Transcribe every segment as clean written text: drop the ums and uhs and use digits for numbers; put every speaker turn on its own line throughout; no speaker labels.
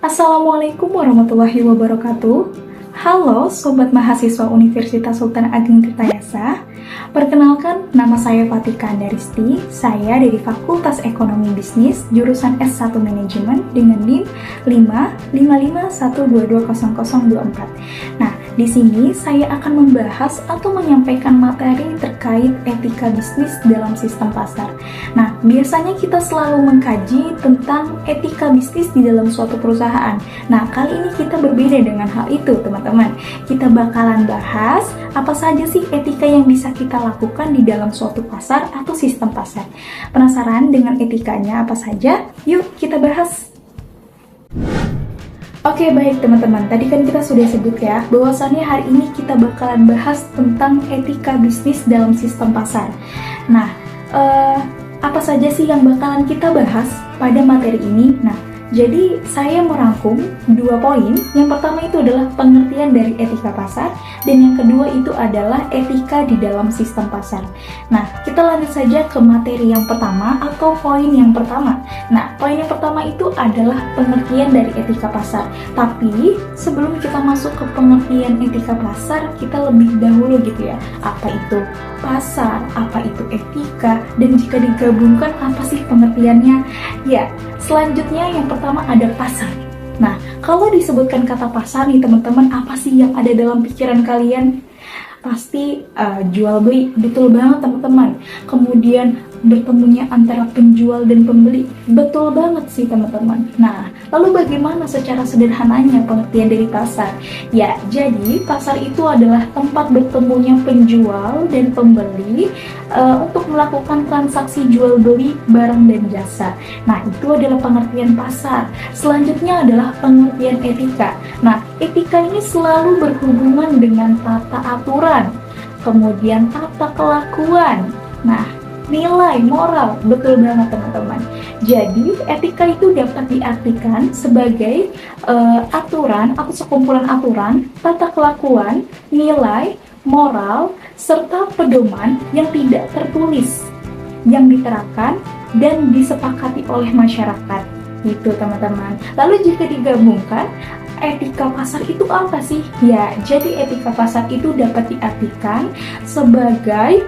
Assalamualaikum warahmatullahi wabarakatuh. Halo Sobat Mahasiswa Universitas Sultan Ageng Tirtayasa. Perkenalkan, nama saya Fatika Andaristi. Saya dari Fakultas Ekonomi Bisnis, jurusan S1 Manajemen dengan NIM 55512200024. Nah, di sini saya akan membahas atau menyampaikan materi terkait etika bisnis dalam sistem pasar. Nah, biasanya kita selalu mengkaji tentang etika bisnis di dalam suatu perusahaan. Nah, kali ini kita berbeda dengan hal itu, teman-teman. Kita bakalan bahas apa saja sih etika yang bisa kita lakukan di dalam suatu pasar atau sistem pasar. Penasaran dengan etikanya apa saja? Yuk, kita bahas. Oke, baik teman-teman, tadi kan kita sudah sebut ya, bahwasannya hari ini kita bakalan bahas tentang etika bisnis dalam sistem pasar. Nah, apa saja sih yang bakalan kita bahas pada materi ini? Nah, jadi saya merangkum 2 poin. Yang pertama itu adalah pengertian dari etika pasar, dan yang kedua itu adalah etika di dalam sistem pasar. Nah, kita lanjut saja ke materi yang pertama atau poin yang pertama. Nah, poin yang pertama itu adalah pengertian dari etika pasar. Tapi sebelum kita masuk ke pengertian etika pasar, kita lebih dahulu gitu ya. Apa itu pasar? Apa itu etika? Dan jika digabungkan apa sih pengertiannya? Ya, selanjutnya yang pertama ada pasar. Nah, kalau disebutkan kata pasar nih teman-teman, apa sih yang ada dalam pikiran kalian? Pasti jual beli, betul banget teman-teman. Kemudian bertemunya antara penjual dan pembeli, betul banget sih teman-teman. Nah, lalu bagaimana secara sederhananya pengertian dari pasar? Ya, jadi pasar itu adalah tempat bertemunya penjual dan pembeli untuk melakukan transaksi jual beli barang dan jasa. Nah, itu adalah pengertian pasar. Selanjutnya adalah pengertian etika. Nah, etika ini selalu berhubungan dengan tata aturan, kemudian tata kelakuan. Nah, nilai moral, betul banget teman-teman. Jadi etika itu dapat diartikan sebagai aturan atau sekumpulan aturan, tata kelakuan, nilai, moral, serta pedoman yang tidak tertulis, yang diterapkan dan disepakati oleh masyarakat. Gitu teman-teman. Lalu jika digabungkan, etika pasar itu apa sih? Ya, jadi etika pasar itu dapat diartikan sebagai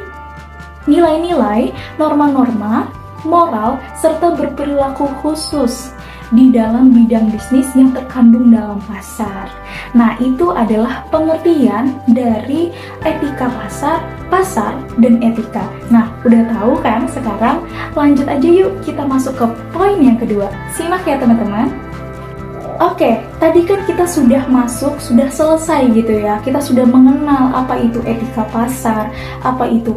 nilai-nilai, norma-norma, moral, serta berperilaku khusus di dalam bidang bisnis yang terkandung dalam pasar. Nah, itu adalah pengertian dari etika pasar, dan etika. Nah, udah tahu kan sekarang? Lanjut aja yuk, kita masuk ke poin yang kedua. Simak ya teman-teman. Oke, tadi kan kita sudah selesai gitu ya. Kita sudah mengenal apa itu etika pasar, apa itu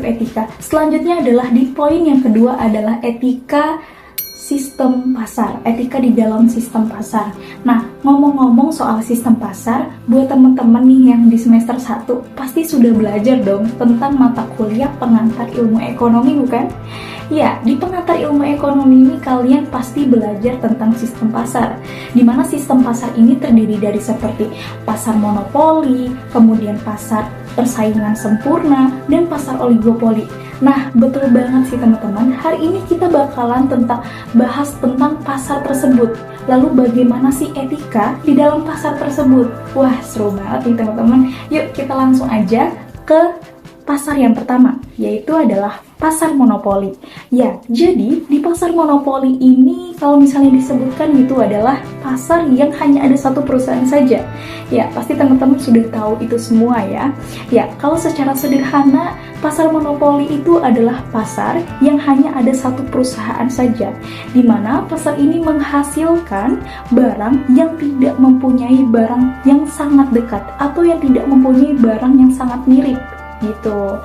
etika. Selanjutnya adalah di poin yang kedua adalah etika sistem pasar, etika di dalam sistem pasar. Nah, ngomong-ngomong soal sistem pasar, buat teman-teman nih yang di semester 1 pasti sudah belajar dong tentang mata kuliah pengantar ilmu ekonomi, bukan? Ya, di pengantar ilmu ekonomi ini kalian pasti belajar tentang sistem pasar, di mana sistem pasar ini terdiri dari seperti pasar monopoli, kemudian pasar persaingan sempurna, dan pasar oligopoli. Nah, betul banget sih teman-teman, hari ini kita bakalan bahas tentang pasar tersebut. Lalu bagaimana sih etika di dalam pasar tersebut? Wah, seru banget nih teman-teman. Yuk kita langsung aja ke pasar yang pertama, yaitu adalah pasar monopoli. Ya, jadi di pasar monopoli ini kalau misalnya disebutkan itu adalah pasar yang hanya ada satu perusahaan saja. Ya, pasti teman-teman sudah tahu itu semua ya. Ya, kalau secara sederhana, pasar monopoli itu adalah pasar yang hanya ada satu perusahaan saja, di mana pasar ini menghasilkan barang yang tidak mempunyai barang yang sangat dekat atau yang tidak mempunyai barang yang sangat mirip gitu.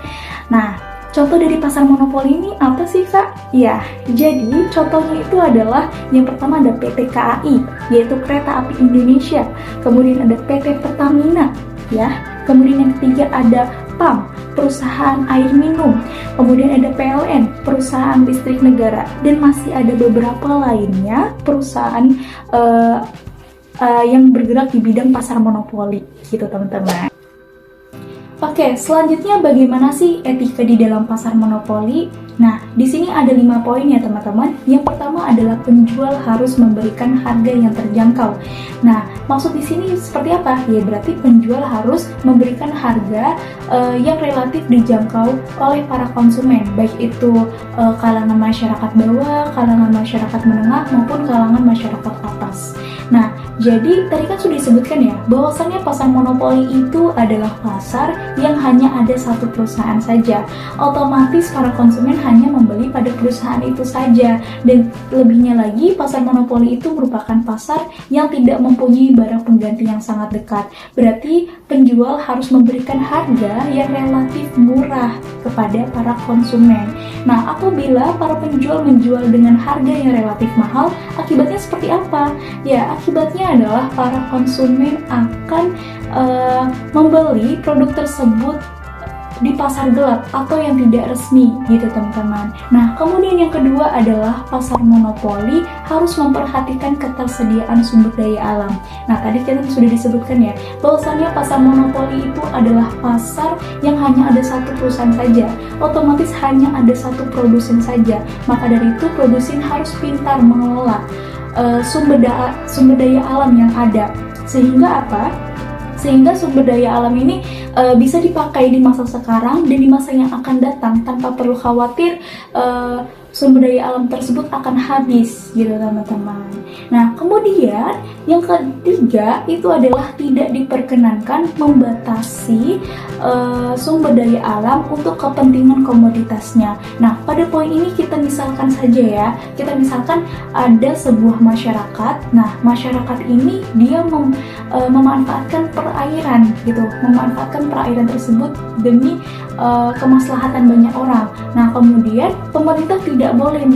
Nah, contoh dari pasar monopoli ini apa sih Kak? Ya, jadi contohnya itu adalah yang pertama ada PT KAI, yaitu Kereta Api Indonesia. Kemudian ada PT Pertamina, ya. Kemudian yang ketiga ada PAM, perusahaan air minum. Kemudian ada PLN, perusahaan listrik negara. Dan masih ada beberapa lainnya perusahaan yang bergerak di bidang pasar monopoli, gitu teman-teman. Oke, Oke, selanjutnya bagaimana sih etika di dalam pasar monopoli? Nah, di sini ada 5 poin ya teman-teman. Yang pertama adalah penjual harus memberikan harga yang terjangkau. Nah, maksud di sini seperti apa? Ya berarti penjual harus memberikan harga yang relatif dijangkau oleh para konsumen, baik itu kalangan masyarakat bawah, kalangan masyarakat menengah, maupun kalangan masyarakat atas. Nah, jadi tadi kan sudah disebutkan ya, bahwasannya pasar monopoli itu adalah pasar yang hanya ada satu perusahaan saja. Otomatis para konsumen hanya membeli pada perusahaan itu saja. Dan lebihnya lagi, pasar monopoli itu merupakan pasar yang tidak mempunyai barang pengganti yang sangat dekat. Berarti penjual harus memberikan harga yang relatif murah kepada para konsumen. Nah, apabila para penjual menjual dengan harga yang relatif mahal, akibatnya seperti apa? Ya, akibatnya adalah para konsumen akan membeli produk tersebut di pasar gelap atau yang tidak resmi gitu teman-teman. Nah, kemudian yang kedua adalah pasar monopoli harus memperhatikan ketersediaan sumber daya alam. Nah, tadi kita sudah disebutkan ya, bahwasannya pasar monopoli itu adalah pasar yang hanya ada satu perusahaan saja. Otomatis hanya ada satu produsen saja. Maka dari itu produsen harus pintar mengelola sumber daya alam yang ada. Sehingga apa? Sehingga sumber daya alam ini bisa dipakai di masa sekarang dan di masa yang akan datang tanpa perlu khawatir sumber daya alam tersebut akan habis gitu teman-teman. Nah, kemudian yang ketiga itu adalah tidak diperkenankan membatasi sumber daya alam untuk kepentingan komoditasnya. Nah, pada poin ini kita misalkan saja ya, kita misalkan ada sebuah masyarakat. Nah, masyarakat ini dia memanfaatkan perairan gitu, memanfaatkan perairan tersebut demi kemaslahatan banyak orang. Nah, kemudian pemerintah tidak boleh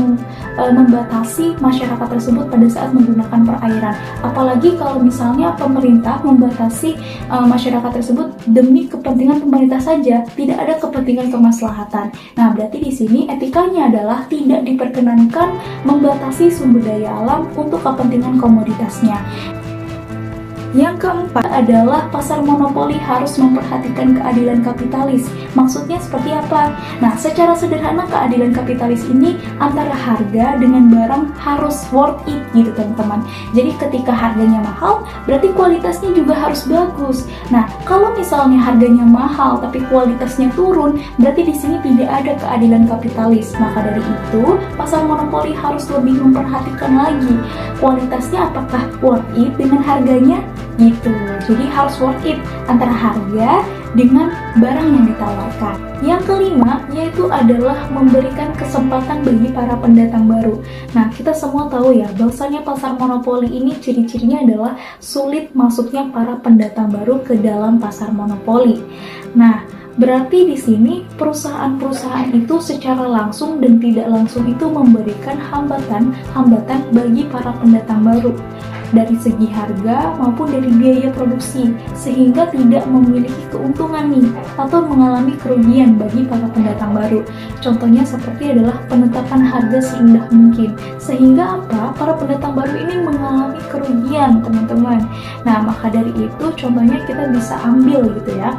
membatasi masyarakat tersebut pada saat menggunakan perairan. Apalagi kalau misalnya pemerintah membatasi masyarakat tersebut demi kepentingan pemerintah saja, tidak ada kepentingan kemaslahatan. Nah, berarti di sini etikanya adalah tidak diperkenankan membatasi sumber daya alam untuk kepentingan komoditasnya. Yang keempat adalah pasar monopoli harus memperhatikan keadilan kapitalis. Maksudnya seperti apa? Nah, secara sederhana keadilan kapitalis ini antara harga dengan barang harus worth it gitu teman-teman. Jadi ketika harganya mahal, berarti kualitasnya juga harus bagus. Nah, kalau misalnya harganya mahal tapi kualitasnya turun, berarti di sini tidak ada keadilan kapitalis. Maka dari itu, pasar monopoli harus lebih memperhatikan lagi kualitasnya apakah worth it dengan harganya gitu. Jadi harus worth it antara harga dengan barang yang ditawarkan. Yang kelima yaitu adalah memberikan kesempatan bagi para pendatang baru. Nah, kita semua tahu ya bahwasanya pasar monopoli ini ciri-cirinya adalah sulit masuknya para pendatang baru ke dalam pasar monopoli. Nah, berarti di sini perusahaan-perusahaan itu secara langsung dan tidak langsung itu memberikan hambatan bagi para pendatang baru dari segi harga maupun dari biaya produksi, sehingga tidak memiliki keuntungan nih atau mengalami kerugian bagi para pendatang baru. Contohnya seperti adalah penetapan harga serendah mungkin, sehingga apa? Para pendatang baru ini mengalami kerugian teman-teman. Nah, maka dari itu contohnya kita bisa ambil gitu ya,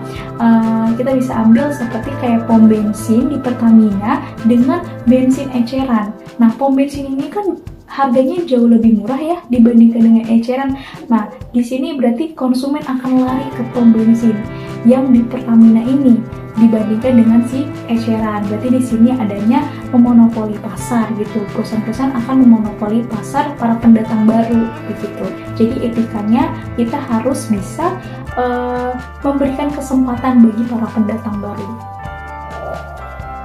kita bisa ambil seperti kayak pom bensin di Pertamina dengan bensin eceran. Nah, pom bensin ini kan harganya jauh lebih murah ya dibandingkan dengan eceran. Nah, di sini berarti konsumen akan lari ke pom bensin yang di Pertamina ini dibandingkan dengan si eceran. Berarti di sini adanya memonopoli pasar gitu. Perusahaan-perusahaan akan memonopoli pasar para pendatang baru begitu. Jadi etikanya kita harus bisa memberikan kesempatan bagi para pendatang baru.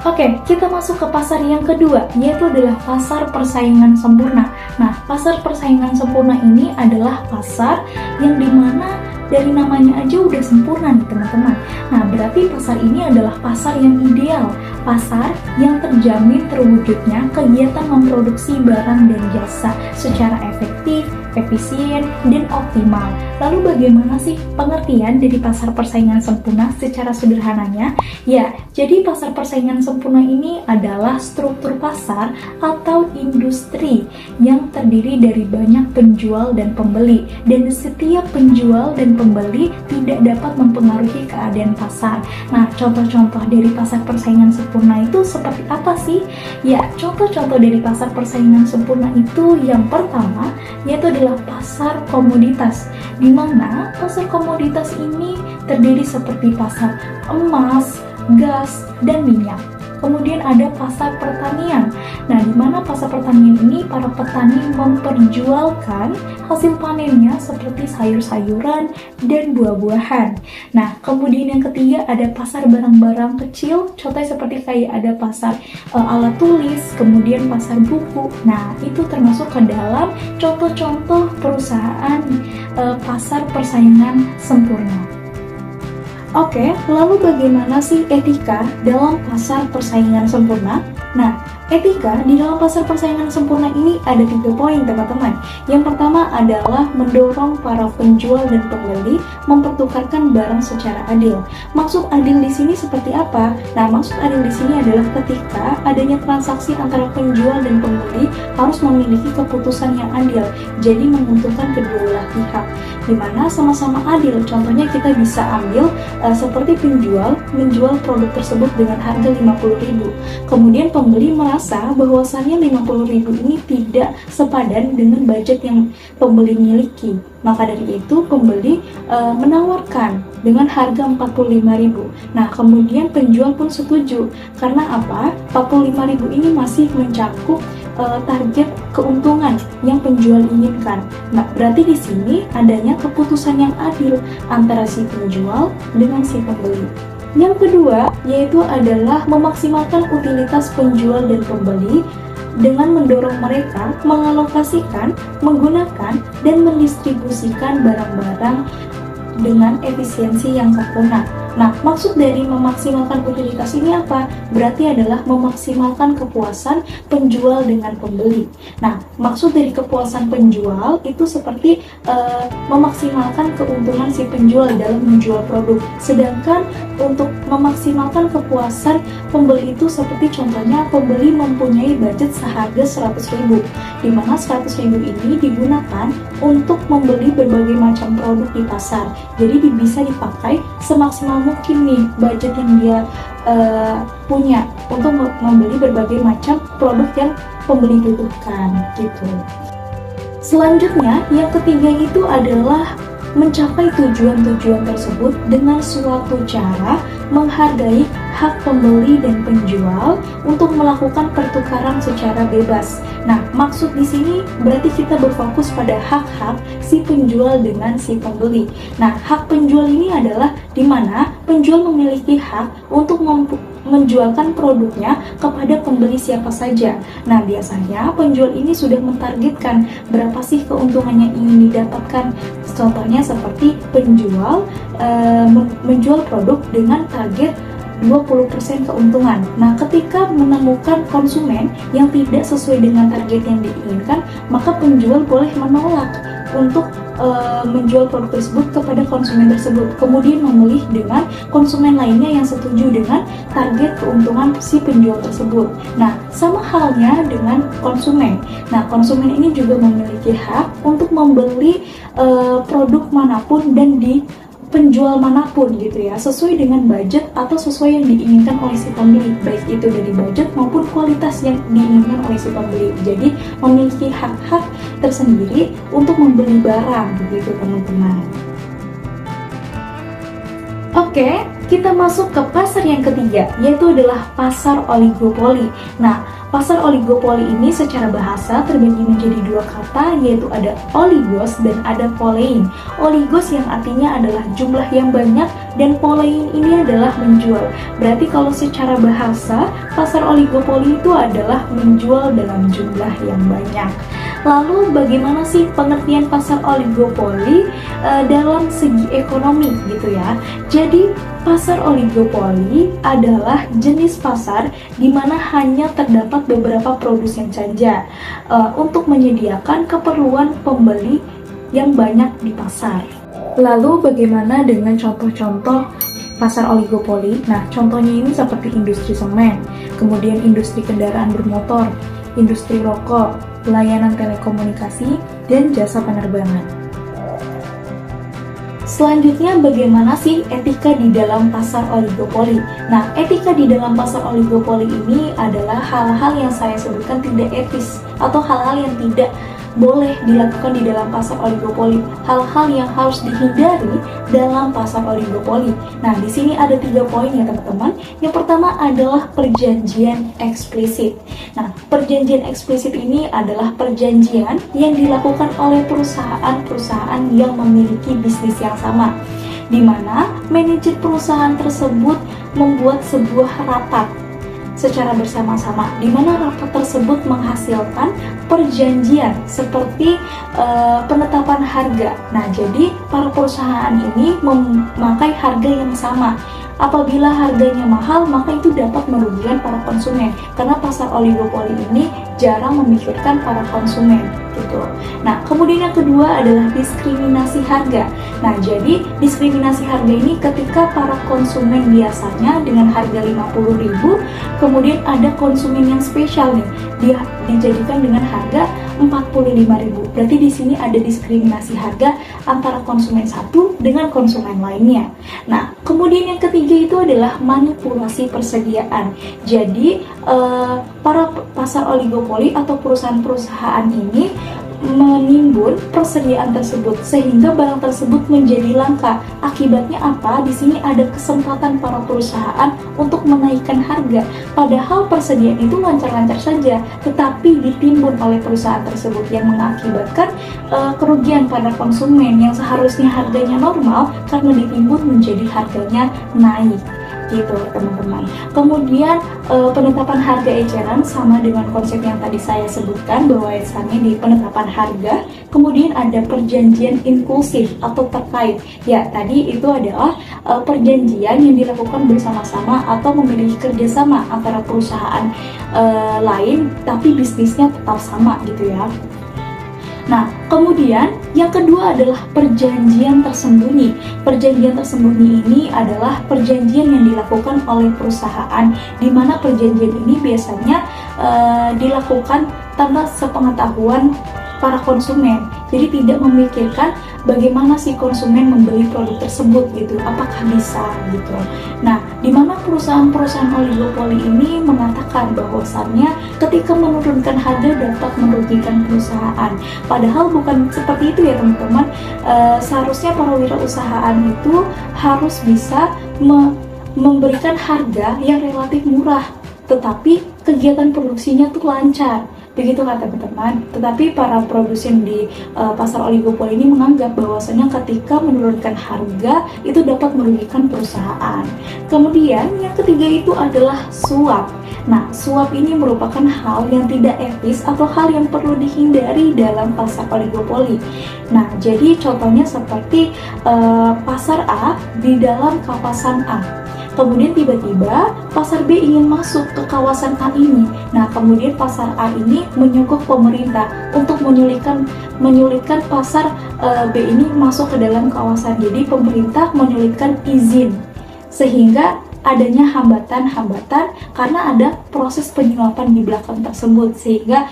Oke, kita masuk ke pasar yang kedua, yaitu adalah pasar persaingan sempurna. Nah, pasar persaingan sempurna ini adalah pasar yang dimana dari namanya aja udah sempurna nih teman-teman. Nah, berarti pasar ini adalah pasar yang ideal, pasar yang terjamin terwujudnya kegiatan memproduksi barang dan jasa secara efektif, efisien, dan optimal. Lalu bagaimana sih pengertian dari pasar persaingan sempurna secara sederhananya? Ya, jadi pasar persaingan sempurna ini adalah struktur pasar atau industri yang terdiri dari banyak penjual dan pembeli, dan setiap penjual dan pembeli tidak dapat mempengaruhi keadaan pasar. Nah, contoh-contoh dari pasar persaingan sempurna itu seperti apa sih? Ya, contoh-contoh dari pasar persaingan sempurna itu yang pertama yaitu adalah pasar komoditas, di mana pasar komoditas ini terdiri seperti pasar emas, gas, dan minyak. Kemudian ada pasar pertanian. Nah, di mana pasar pertanian ini para petani memperjualkan hasil panennya seperti sayur-sayuran dan buah-buahan. Nah, kemudian yang ketiga ada pasar barang-barang kecil, contohnya seperti kayak ada pasar alat tulis, kemudian pasar buku. Nah, itu termasuk ke dalam contoh-contoh perusahaan pasar persaingan sempurna. Oke, lalu bagaimana sih etika dalam pasar persaingan sempurna? Nah, etika di dalam pasar persaingan sempurna ini ada 3 poin, teman-teman. Yang pertama adalah mendorong para penjual dan pembeli mempertukarkan barang secara adil. Maksud adil di sini seperti apa? Nah, maksud adil di sini adalah ketika adanya transaksi antara penjual dan pembeli harus memiliki keputusan yang adil, jadi menguntungkan kedua belah pihak, di mana sama-sama adil. Contohnya kita bisa ambil seperti penjual menjual produk tersebut dengan harga 50.000. Kemudian pembeli merasa bahwasannya 50.000 ini tidak sepadan dengan budget yang pembeli miliki. Maka dari itu pembeli menawarkan dengan harga 45.000. Nah, kemudian penjual pun setuju. Karena apa? 45.000 ini masih mencakup target keuntungan yang penjual inginkan. Nah, berarti di sini adanya keputusan yang adil antara si penjual dengan si pembeli. Yang kedua, yaitu adalah memaksimalkan utilitas penjual dan pembeli dengan mendorong mereka mengalokasikan, menggunakan, dan mendistribusikan barang-barang dengan efisiensi yang sempurna. Nah, maksud dari memaksimalkan utilitas ini apa? Berarti adalah memaksimalkan kepuasan penjual dengan pembeli. Nah, maksud dari kepuasan penjual itu seperti memaksimalkan keuntungan si penjual dalam menjual produk. Sedangkan untuk memaksimalkan kepuasan pembeli itu seperti contohnya pembeli mempunyai budget seharga 100.000, di mana 100.000 ini digunakan untuk membeli berbagai macam produk di pasar. Jadi bisa dipakai semaksimal mungkin nih budget yang dia punya untuk membeli berbagai macam produk yang pembeli butuhkan gitu. Selanjutnya, yang ketiga itu adalah mencapai tujuan-tujuan tersebut dengan suatu cara menghargai hak pembeli dan penjual untuk melakukan pertukaran secara bebas. Nah, maksud di sini berarti kita berfokus pada hak-hak si penjual dengan si pembeli. Nah, hak penjual ini adalah di mana penjual memiliki hak untuk menjualkan produknya kepada pembeli siapa saja. Nah, biasanya penjual ini sudah mentargetkan berapa sih keuntungan yang ingin didapatkan. Contohnya seperti penjual menjual produk dengan target 20% keuntungan. Nah, ketika menemukan konsumen yang tidak sesuai dengan target yang diinginkan, maka penjual boleh menolak untuk menjual produk tersebut kepada konsumen tersebut, kemudian memilih dengan konsumen lainnya yang setuju dengan target keuntungan si penjual tersebut. Nah, sama halnya dengan konsumen. Nah, konsumen ini juga memiliki hak untuk membeli produk manapun dan di penjual manapun gitu ya, sesuai dengan budget atau sesuai yang diinginkan oleh si pembeli, baik itu dari budget maupun kualitas yang diinginkan oleh si pembeli. Jadi memiliki hak-hak tersendiri untuk membeli barang begitu teman-teman. Oke, kita masuk ke pasar yang ketiga, yaitu adalah pasar oligopoli. Nah, pasar oligopoli ini secara bahasa terbagi menjadi 2 kata, yaitu ada oligos dan ada polein. Oligos yang artinya adalah jumlah yang banyak dan polein ini adalah menjual. Berarti kalau secara bahasa, pasar oligopoli itu adalah menjual dalam jumlah yang banyak. Lalu bagaimana sih pengertian pasar oligopoli dalam segi ekonomi gitu ya? Jadi pasar oligopoli adalah jenis pasar di mana hanya terdapat beberapa produsen saja untuk menyediakan keperluan pembeli yang banyak di pasar. Lalu bagaimana dengan contoh-contoh pasar oligopoli? Nah, contohnya ini seperti industri semen, kemudian industri kendaraan bermotor, industri rokok, layanan telekomunikasi, dan jasa penerbangan. Selanjutnya, bagaimana sih etika di dalam pasar oligopoli? Nah, etika di dalam pasar oligopoli ini adalah hal-hal yang saya sebutkan tidak etis atau hal-hal yang tidak boleh dilakukan di dalam pasar oligopoli. Hal-hal yang harus dihindari dalam pasar oligopoli. Nah, di sini ada 3 poin ya teman-teman. Yang pertama adalah perjanjian eksplisit. Nah, perjanjian eksplisit ini adalah perjanjian yang dilakukan oleh perusahaan-perusahaan yang memiliki bisnis yang sama, di mana manajer perusahaan tersebut membuat sebuah rapat secara bersama-sama, di mana rapat tersebut menghasilkan perjanjian seperti penetapan harga. Nah, jadi para perusahaan ini memakai harga yang sama. Apabila harganya mahal, maka itu dapat merugikan para konsumen, karena pasar oligopoli ini jarang memikirkan para konsumen gitu. Nah, kemudian yang kedua adalah diskriminasi harga. Nah, jadi diskriminasi harga ini ketika para konsumen biasanya dengan harga 50.000, kemudian ada konsumen yang spesial nih, dia dijadikan dengan harga 45.000. Berarti di sini ada diskriminasi harga antara konsumen satu dengan konsumen lainnya. Nah, kemudian yang ketiga itu adalah manipulasi persediaan. Jadi para pasar oligopoli atau perusahaan-perusahaan ini menimbun persediaan tersebut sehingga barang tersebut menjadi langka. Akibatnya apa? Di sini ada kesempatan para perusahaan untuk menaikkan harga. Padahal persediaan itu lancar-lancar saja, tetapi ditimbun oleh perusahaan tersebut yang mengakibatkan kerugian pada konsumen yang seharusnya harganya normal karena ditimbun menjadi harganya naik. Gitu teman-teman. Kemudian penetapan harga eceran sama dengan konsep yang tadi saya sebutkan, bahwa asalnya di penetapan harga. Kemudian ada perjanjian inklusif atau terkait. Ya, tadi itu adalah perjanjian yang dilakukan bersama-sama atau memiliki kerjasama antara perusahaan lain tapi bisnisnya tetap sama gitu ya. Nah, kemudian yang kedua adalah perjanjian tersembunyi. Perjanjian tersembunyi ini adalah perjanjian yang dilakukan oleh perusahaan, di mana perjanjian ini biasanya dilakukan tanpa sepengetahuan para konsumen. Jadi tidak memikirkan bagaimana si konsumen membeli produk tersebut gitu, apakah bisa gitu. Nah, di mana perusahaan-perusahaan oligopoli ini mengatakan bahwasannya ketika menurunkan harga dapat merugikan perusahaan. Padahal bukan seperti itu ya teman-teman. Seharusnya para wirausahaan itu harus bisa memberikan harga yang relatif murah, tetapi kegiatan produksinya tuh lancar. Begitu kan teman-teman. Tetapi para produsen di pasar oligopoli ini menganggap bahwasanya ketika menurunkan harga itu dapat merugikan perusahaan. Kemudian yang ketiga itu adalah suap. Nah, suap ini merupakan hal yang tidak etis atau hal yang perlu dihindari dalam pasar oligopoli. Nah, jadi contohnya seperti pasar A di dalam kawasan A. Kemudian tiba-tiba pasar B ingin masuk ke kawasan A ini. Nah, kemudian pasar A ini menyogok pemerintah untuk menyulitkan pasar B ini masuk ke dalam kawasan. Jadi pemerintah menyulitkan izin sehingga adanya hambatan-hambatan karena ada proses penyuapan di belakang tersebut, sehingga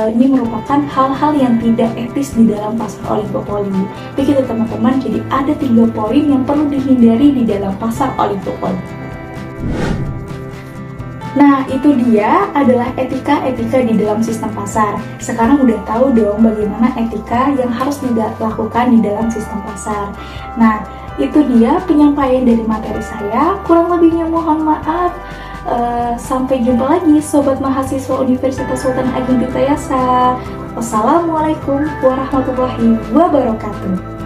ini merupakan hal-hal yang tidak etis di dalam pasar oligopoli. Begitu teman-teman, jadi ada 3 poin yang perlu dihindari di dalam pasar oligopoli. Nah, itu dia adalah etika-etika di dalam sistem pasar. Sekarang udah tahu dong bagaimana etika yang harus dilakukan di dalam sistem pasar. Nah, itu dia penyampaian dari materi saya. Kurang lebihnya mohon maaf. Sampai jumpa lagi Sobat Mahasiswa Universitas Sultan Ageng Tirtayasa. Wassalamualaikum warahmatullahi wabarakatuh.